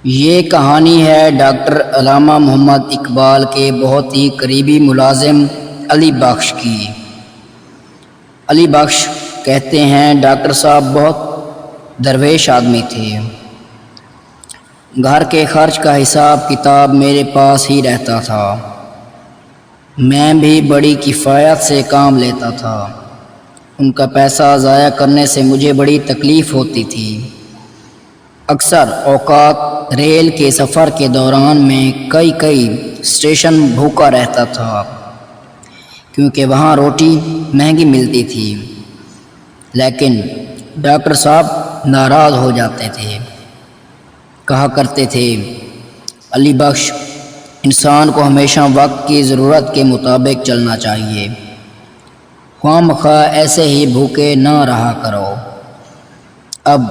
یہ کہانی ہے ڈاکٹر علامہ محمد اقبال کے بہت ہی قریبی ملازم علی بخش کی۔ علی بخش کہتے ہیں ڈاکٹر صاحب بہت درویش آدمی تھے۔ گھر کے خرچ کا حساب کتاب میرے پاس ہی رہتا تھا۔ میں بھی بڑی کفایت سے کام لیتا تھا۔ ان کا پیسہ ضائع کرنے سے مجھے بڑی تکلیف ہوتی تھی۔ اکثر اوقات ریل کے سفر کے دوران میں کئی اسٹیشن بھوکا رہتا تھا، کیونکہ وہاں روٹی مہنگی ملتی تھی۔ لیکن ڈاکٹر صاحب ناراض ہو جاتے تھے، کہا کرتے تھے، علی بخش، انسان کو ہمیشہ وقت کی ضرورت کے مطابق چلنا چاہیے، خواہ مخواہ ایسے ہی بھوکے نہ رہا کرو۔ اب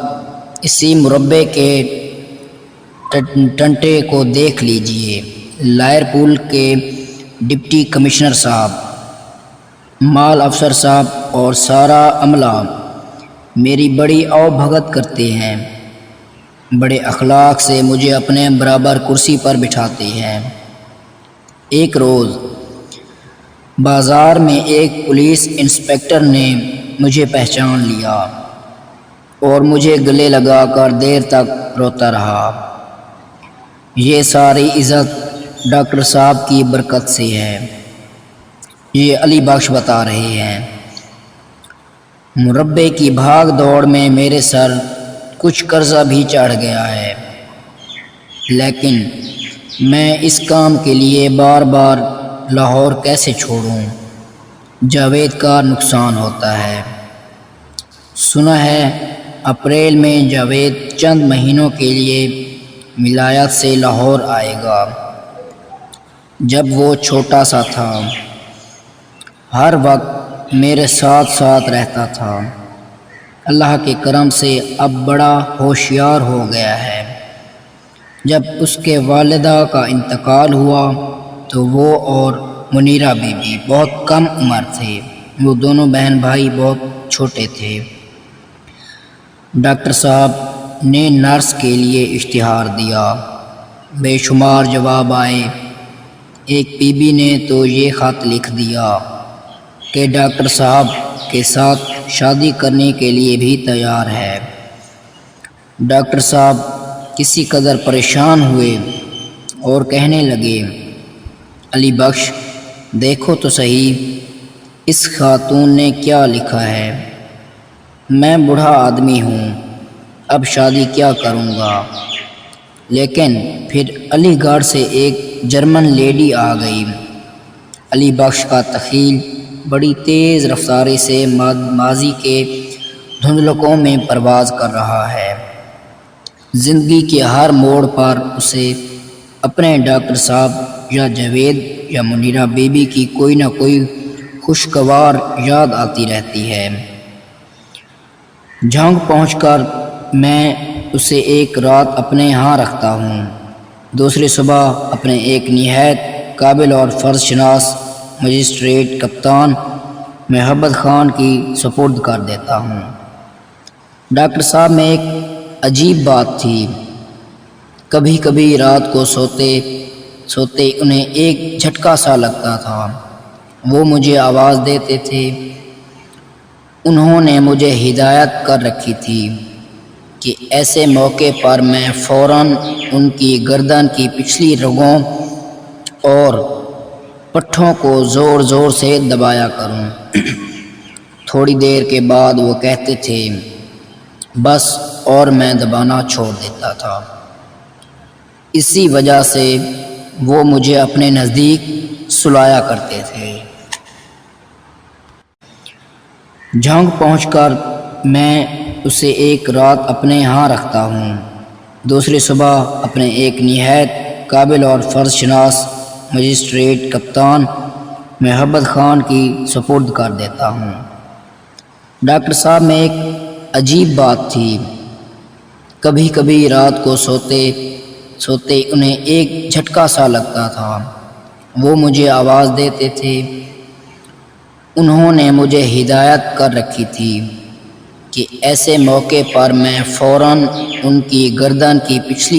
اسی مربے کے ٹنٹے کو دیکھ لیجئے۔ لائر پول کے ڈپٹی کمشنر صاحب، مال افسر صاحب اور سارا عملہ میری بڑی او بھگت کرتے ہیں، بڑے اخلاق سے مجھے اپنے برابر کرسی پر بٹھاتے ہیں۔ ایک روز بازار میں ایک پولیس انسپکٹر نے مجھے پہچان لیا اور مجھے گلے لگا کر دیر تک روتا رہا۔ یہ ساری عزت ڈاکٹر صاحب کی برکت سے ہے، یہ علی بخش بتا رہے ہیں۔ مربے کی بھاگ دوڑ میں میرے سر کچھ قرضہ بھی چڑھ گیا ہے، لیکن میں اس کام کے لیے بار بار لاہور کیسے چھوڑوں؟ جاوید کا نقصان ہوتا ہے۔ سنا ہے اپریل میں جاوید چند مہینوں کے لیے ولایت سے لاہور آئے گا۔ جب وہ چھوٹا سا تھا، ہر وقت میرے ساتھ رہتا تھا۔ اللہ کے کرم سے اب بڑا ہوشیار ہو گیا ہے۔ جب اس کے والدہ کا انتقال ہوا تو وہ اور منیرہ بی بی بہت کم عمر تھے۔ وہ دونوں بہن بھائی بہت چھوٹے تھے۔ ڈاکٹر صاحب نے نرس کے لیے اشتہار دیا، بے شمار جواب آئے۔ ایک بی بی نے تو یہ خط لکھ دیا کہ ڈاکٹر صاحب کے ساتھ شادی کرنے کے لیے بھی تیار ہے۔ ڈاکٹر صاحب کسی قدر پریشان ہوئے اور کہنے لگے، علی بخش، دیکھو تو صحیح اس خاتون نے کیا لکھا ہے۔ میں بوڑھا آدمی ہوں، اب شادی کیا کروں گا؟ لیکن پھر علی گڑھ سے ایک جرمن لیڈی آ گئی۔ علی بخش کا تخیل بڑی تیز رفتاری سے ماضی کے دھندلکوں میں پرواز کر رہا ہے۔ زندگی کے ہر موڑ پر اسے اپنے ڈاکٹر صاحب یا جاوید یا منیرہ بی بی کی کوئی نہ کوئی خوشگوار یاد آتی رہتی ہے۔ جھانگ پہنچ کر میں اسے ایک رات اپنے ہاں رکھتا ہوں، دوسری صبح اپنے ایک نہایت قابل اور فرض شناس مجسٹریٹ کپتان محبت خان کی سپرد کر دیتا ہوں۔ ڈاکٹر صاحب میں ایک عجیب بات تھی، کبھی کبھی رات کو سوتے انہیں ایک جھٹکا سا لگتا تھا۔ وہ مجھے آواز دیتے تھے۔ انہوں نے مجھے ہدایت کر رکھی تھی کہ ایسے موقع پر میں فوراً ان کی گردن کی پچھلی رگوں اور پٹھوں کو زور سے دبایا کروں۔ تھوڑی دیر کے بعد وہ کہتے تھے بس، اور میں دبانا چھوڑ دیتا تھا۔ اسی وجہ سے وہ مجھے اپنے نزدیک سلایا کرتے تھے۔ جھانگ پہنچ کر میں اسے ایک رات اپنے ہاں رکھتا ہوں، دوسری صبح اپنے ایک نہایت قابل اور فرض شناس مجسٹریٹ کپتان محبت خان کی سپرد کر دیتا ہوں۔ ڈاکٹر صاحب میں ایک عجیب بات تھی، کبھی کبھی رات کو سوتے انہیں ایک جھٹکا سا لگتا تھا۔ وہ مجھے آواز دیتے تھے۔ انہوں نے مجھے ہدایت کر رکھی تھی کہ ایسے موقع پر میں فوراً ان کی گردن کی پچھلی